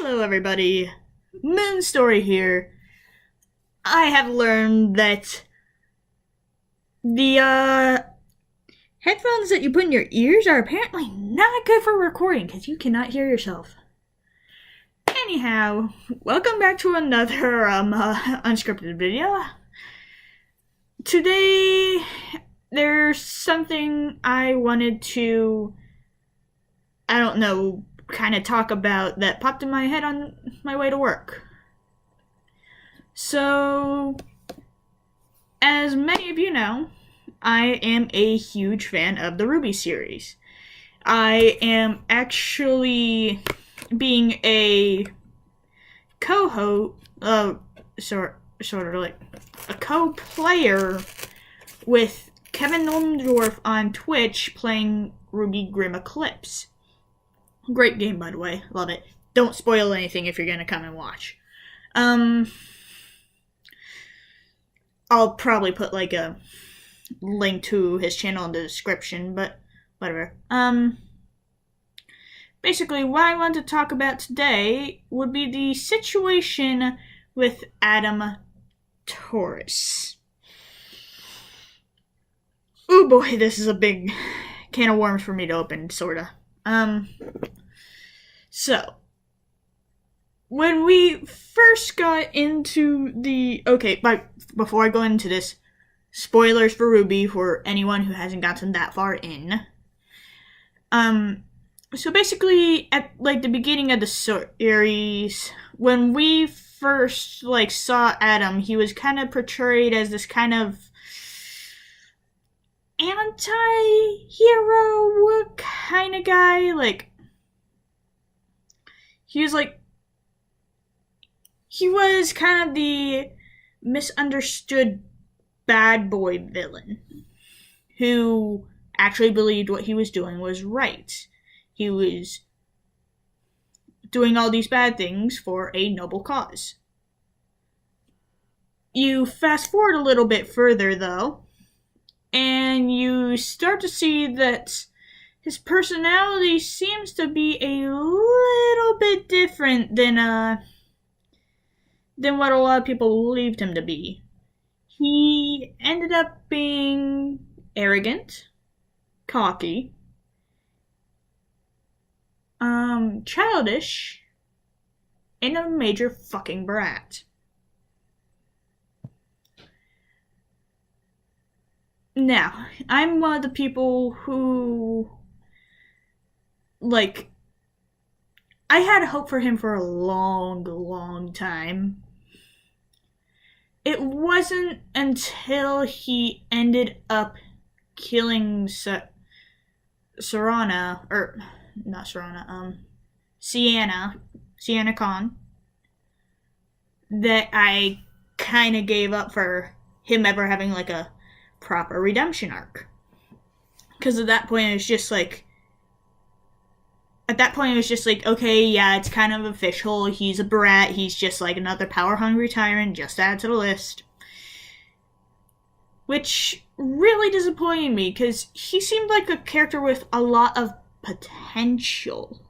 Hello everybody, Moonstory here. I have learned that the headphones that you put in your ears are apparently not good for recording because you cannot hear yourself. Anyhow, welcome back to another unscripted video. Today, there's something I wanted to, kind of talk about that popped in my head on my way to work. So, as many of you know, I am a huge fan of the RWBY series. I am actually being a co-host, sort of like a co-player with KevenGnomeDwarf on Twitch playing RWBY Grim Eclipse. Great game, by the way. Love it. Don't spoil anything if you're gonna come and watch. I'll probably put like a link to his channel in the description, but whatever. Basically, what I want to talk about today would be the situation with Adem Taurus. Oh boy, this is a big can of worms for me to open, sorta. So, when we first got into the... Okay, but before I go into this, spoilers for RWBY for anyone who hasn't gotten that far in. So basically, at, like, the beginning of the series, when we first, like, saw Adem, he was kind of portrayed as this kind of anti-hero kind of guy. Like, he was kind of the misunderstood bad boy villain who actually believed what he was doing was right. He was doing all these bad things for a noble cause. You fast forward a little bit further, though, and you start to see that his personality seems to be a little bit different than what a lot of people believed him to be. He ended up being arrogant, cocky, childish, and a major fucking brat. Now, I'm one of the people who, like, I had hope for him for a long time. It wasn't until he ended up killing Sienna Khan, that I kind of gave up for him ever having, like, a proper redemption arc. Because at that point, it was just like, okay, yeah, it's kind of official. He's a brat. He's just like another power-hungry tyrant. Just add to the list. Which really disappointed me, because he seemed like a character with a lot of potential.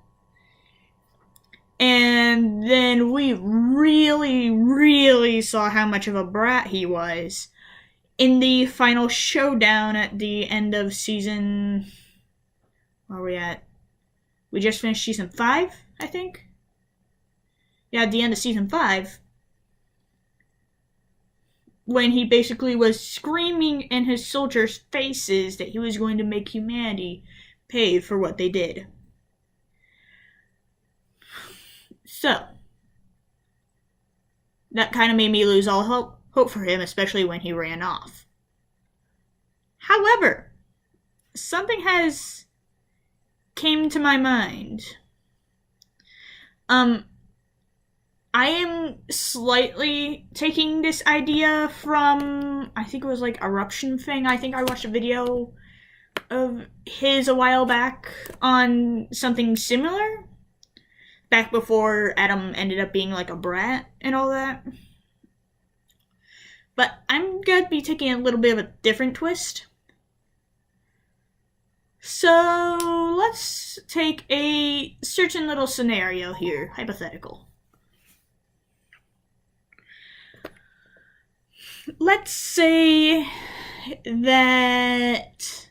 And then we really saw how much of a brat he was in the final showdown at the end of season... Where are we at? We just finished season 5, I think? Yeah, at the end of season 5. When he basically was screaming in his soldiers' faces that he was going to make humanity pay for what they did. So, that kind of made me lose all hope for him, especially when he ran off. However, something has came to my mind. I am slightly taking this idea from, I think it was like Eruption thing. I think I watched a video of his a while back on something similar. Back before Adem ended up being like a brat and all that. But I'm gonna be taking a little bit of a different twist. So let's take a certain little scenario here, hypothetical. Let's say that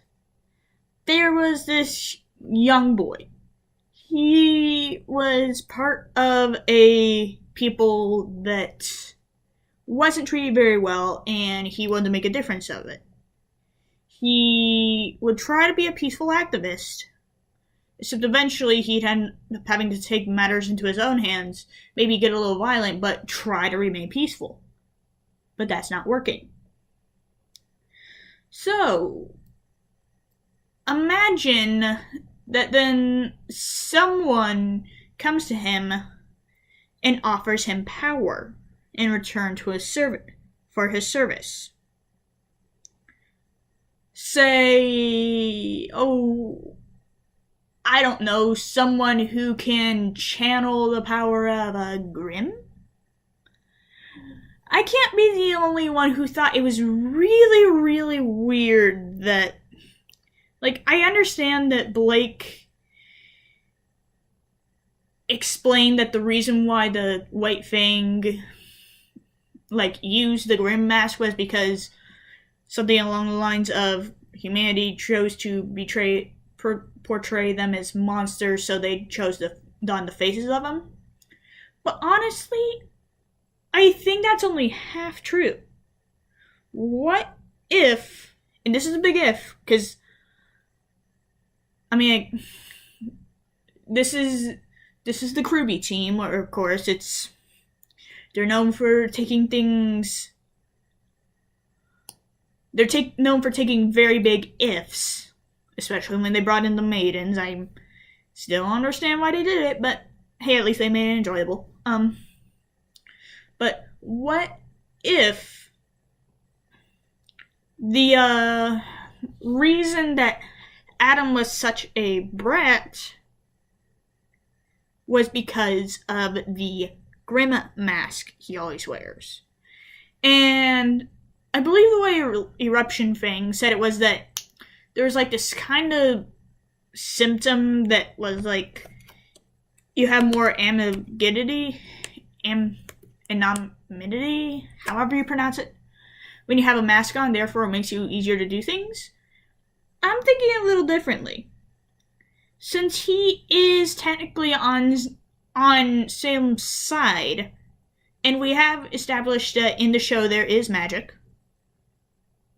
there was this young boy. He was part of a people that wasn't treated very well, and he wanted to make a difference of it. He would try to be a peaceful activist, except eventually he'd end up having to take matters into his own hands, maybe get a little violent, but try to remain peaceful. But that's not working. So, imagine that then someone comes to him and offers him power in return to his for his service. Say, I don't know, someone who can channel the power of a Grimm? I can't be the only one who thought it was really, really weird that, like, I understand that Blake explained that the reason why the White Fang, like, used the Grimm mask was because something along the lines of humanity chose to portray them as monsters, so they chose to don the faces of them. But honestly, I think that's only half true. What if, and this is a big if, because, I mean, this is the RWBY team, where, of course, they're known for taking things, known for taking very big ifs, especially when they brought in the maidens. I still don't understand why they did it, but hey, at least they made it enjoyable. But what if the reason that Adem was such a brat was because of the Grimm mask he always wears? And I believe the way Eruption Fang said it was that there was like this kind of symptom that was like you have more ambiguity, anonymity, however you pronounce it, when you have a mask on, therefore it makes you easier to do things. I'm thinking a little differently. Since he is technically on Salem's side, and we have established that in the show there is magic,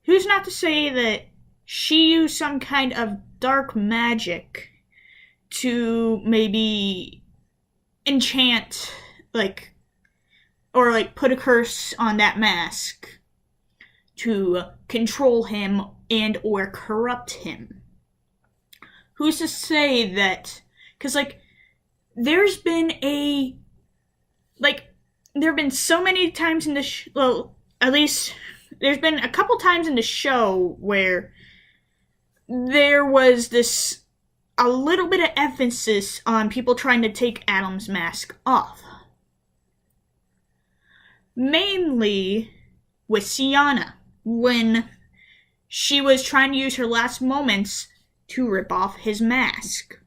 who's not to say that she used some kind of dark magic to maybe enchant, or put a curse on that mask to control him and or corrupt him? Who's to say that? Because, there's been there have been so many times in the at least there's been a couple times in the show where there was a little bit of emphasis on people trying to take Adem's mask off. Mainly with Sienna, when she was trying to use her last moments to rip off his mask.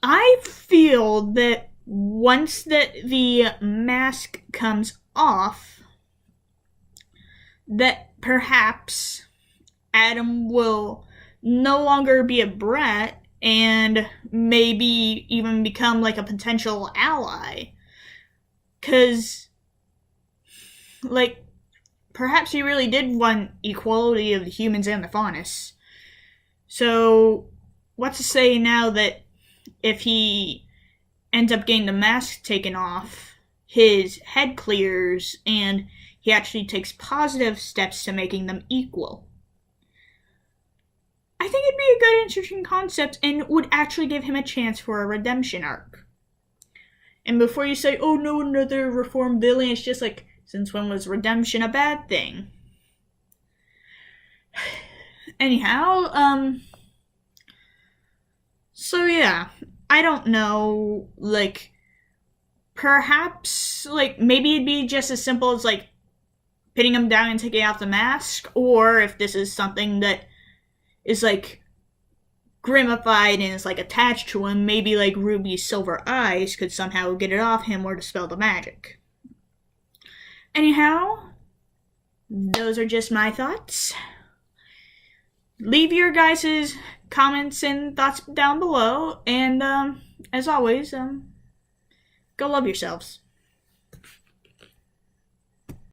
I feel that once that the mask comes off, that perhaps Adem will no longer be a brat and maybe even become a potential ally. Because, perhaps he really did want equality of the humans and the faunus. So, what's to say now that if he ends up getting the mask taken off, his head clears and he actually takes positive steps to making them equal? I think it'd be a good, interesting concept and would actually give him a chance for a redemption arc. And before you say, oh no, another reformed villain, it's just since when was redemption a bad thing? Anyhow, so yeah, I don't know, perhaps, maybe it'd be just as simple as, pinning him down and taking off the mask, or if this is something that is like grimified and is like attached to him, maybe like Ruby's silver eyes could somehow get it off him or dispel the magic. Anyhow, those are just my thoughts. Leave your guys' comments and thoughts down below, and as always, go love yourselves.